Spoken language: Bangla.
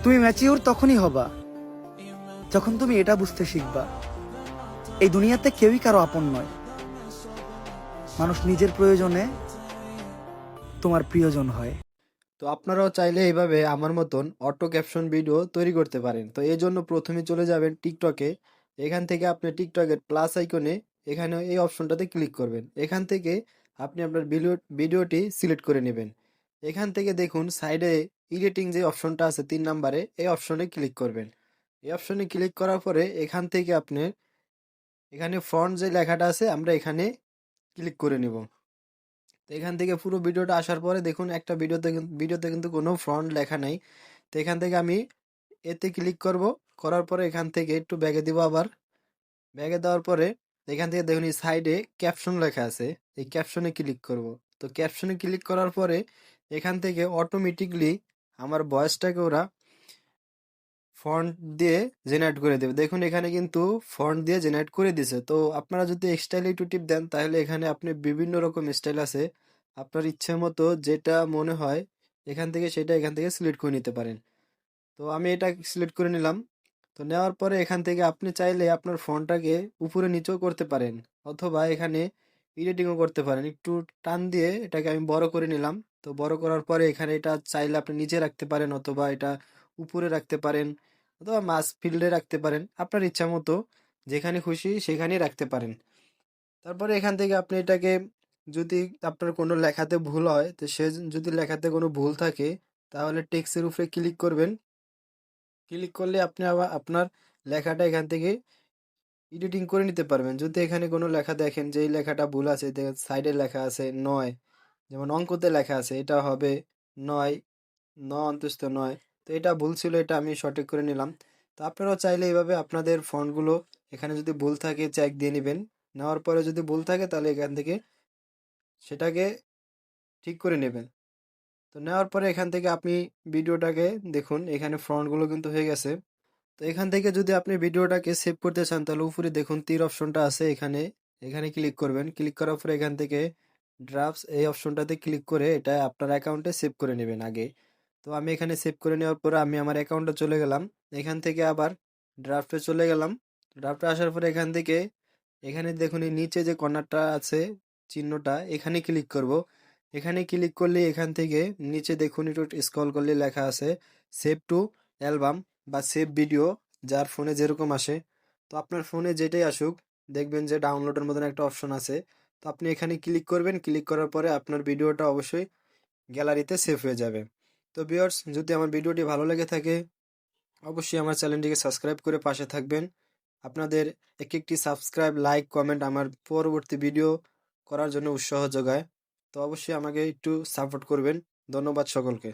তুমি ম্যাচিওর তখনই হবা যখন তুমি এটা বুঝতে শিখবা, এই দুনিয়াতে কেউই কারো আপন নয়। মানুষ নিজের প্রয়োজনে তোমার প্রিয়জন হয়। তো আপনারাও চাইলে এইভাবে আমার মতন অটো ক্যাপশন ভিডিও তৈরি করতে পারেন। তো এই জন্য প্রথমে চলে যাবেন টিকটকে। এখান থেকে আপনি টিকটকের প্লাস আইকনে এখানে এই অপশনটাতে ক্লিক করবেন। এখান থেকে আপনি আপনার ভিডিওটি সিলেক্ট করে নেবেন। এখান থেকে দেখুন সাইডে এডিটিং যে অপশনটা আছে 3 নম্বরে, এই অপশনে ক্লিক করবেন। এই অপশনে ক্লিক করার পরে এখান থেকে আপনি এখানে ফন্ট যে লেখাটা আছে আমরা এখানে ক্লিক করে নিব। তো এখান থেকে পুরো ভিডিওটা আসার পরে দেখুন একটা ভিডিওতে কিন্তু কোনো ফন্ট লেখা নাই। তো এখান থেকে আমি এতে ক্লিক করব। করার পরে এখান থেকে একটু ব্যাগে দিব, আবার ব্যাগে দেওয়ার পরে এখান থেকে দেখুন এই সাইডে ক্যাপশন লেখা আছে, এই ক্যাপশনে ক্লিক করব। তো ক্যাপশনে ক্লিক করার পরে এখান থেকে অটোমেটিকলি আমার ভয়েসটাকে ওরা ফন্ট দিয়ে জেনারেট করে দেবে। দেখুন এখানে কিন্তু ফন্ট দিয়ে জেনারেট করে দিছে। তো আপনারা যদি স্টাইল একটু টিপ দেন তাহলে এখানে আপনি বিভিন্ন রকম স্টাইল আছে, আপনার ইচ্ছে মতো যেটা মনে হয় এখান থেকে সেটা এখান থেকে সিলেক্ট করে নিতে পারেন। তো আমি এটা সিলেক্ট করে নিলাম। তো নেওয়ার পরে এখান থেকে আপনি চাইলে আপনার ফোনটাকে উপরে নিচেও করতে পারেন, অথবা এখানে এডিটিংও করতে পারেন। একটু টান দিয়ে এটাকে আমি বড় করে নিলাম। তো বড় করার পরে এখানে এটা চাইলে আপনি নিচে রাখতে পারেন, অথবা এটা উপরে রাখতে পারেন, অথবা মাঝ ফিল্ডে রাখতে পারেন। আপনার ইচ্ছা মতো যেখানে খুশি সেখানেই রাখতে পারেন। তারপরে এখান থেকে আপনি এটাকে, যদি আপনার কোনো লেখাতে ভুল হয়, তো সে যদি লেখাতে কোনো ভুল থাকে তাহলে টেক্সটের উপরে ক্লিক করবেন। ক্লিক করলে আপনি আবার আপনার লেখাটা এখান থেকে এডিটিং করে নিতে পারবেন। যদি এখানে কোনো লেখা দেখেন যে এই লেখাটা ভুল আছে, সাইডে লেখা আছে 9, যেমন অঙ্কতে লেখা আছে এটা হবে 9, অন্তস্থ 9। তো এটা ভুল ছিল, এটা আমি সঠিক করে নিলাম। তো আপনারাও চাইলে এইভাবে আপনাদের ফন্টগুলো এখানে যদি ভুল থাকে চেক দিয়ে নেবেন। নেওয়ার পরে যদি ভুল থাকে তাহলে এখান থেকে সেটাকে ঠিক করে নেবেন। তো নেওয়ার পরে এখান থেকে আপনি ভিডিওটাকে দেখুন, এখানে ফ্রন্টগুলো কিন্তু হয়ে গেছে। তো এখান থেকে যদি আপনি ভিডিওটাকে সেভ করতে চান তাহলে উপরে দেখুন তীর অপশনটা আছে, এখানে এখানে ক্লিক করবেন। ক্লিক করার পরে এখান থেকে ড্রাফটস এই অপশনটাতে ক্লিক করে এটা আপনার অ্যাকাউন্টে সেভ করে নেবেন আগে। তো আমি এখানে সেভ করে নেওয়ার পরে আমি আমার অ্যাকাউন্টে চলে গেলাম। এখান থেকে আবার ড্রাফটে চলে গেলাম। ড্রাফটে আসার পরে এখান থেকে এখানে দেখুন এই নিচে যে কর্নারটা আছে চিহ্নটা, এখানে ক্লিক করব। এখানে ক্লিক করলে এখান থেকে নিচে দেখুন একটু স্ক্রল করলে লেখা আছে সেভ টু অ্যালবাম বা সেভ ভিডিও, যার ফোনে যেরকম আসে। তো আপনার ফোনে যেটাই আসুক দেখবেন যে ডাউনলোডের মতন একটা অপশন আছে। তো আপনি এখানে ক্লিক করবেন। ক্লিক করার পরে আপনার ভিডিওটা অবশ্যই গ্যালারিতে সেভ হয়ে যাবে। তো ভিউয়ার্স, যদি আমার ভিডিওটি ভালো লেগে থাকে অবশ্যই আমার চ্যানেলটিকে সাবস্ক্রাইব করে পাশে থাকবেন। আপনাদের এক একটি সাবস্ক্রাইব, লাইক, কমেন্ট আমার পরবর্তী ভিডিও করার জন্য উৎসাহ যোগায়। তো অবশ্যই আমাকে একটু সাপোর্ট করবেন। ধন্যবাদ সকলকে।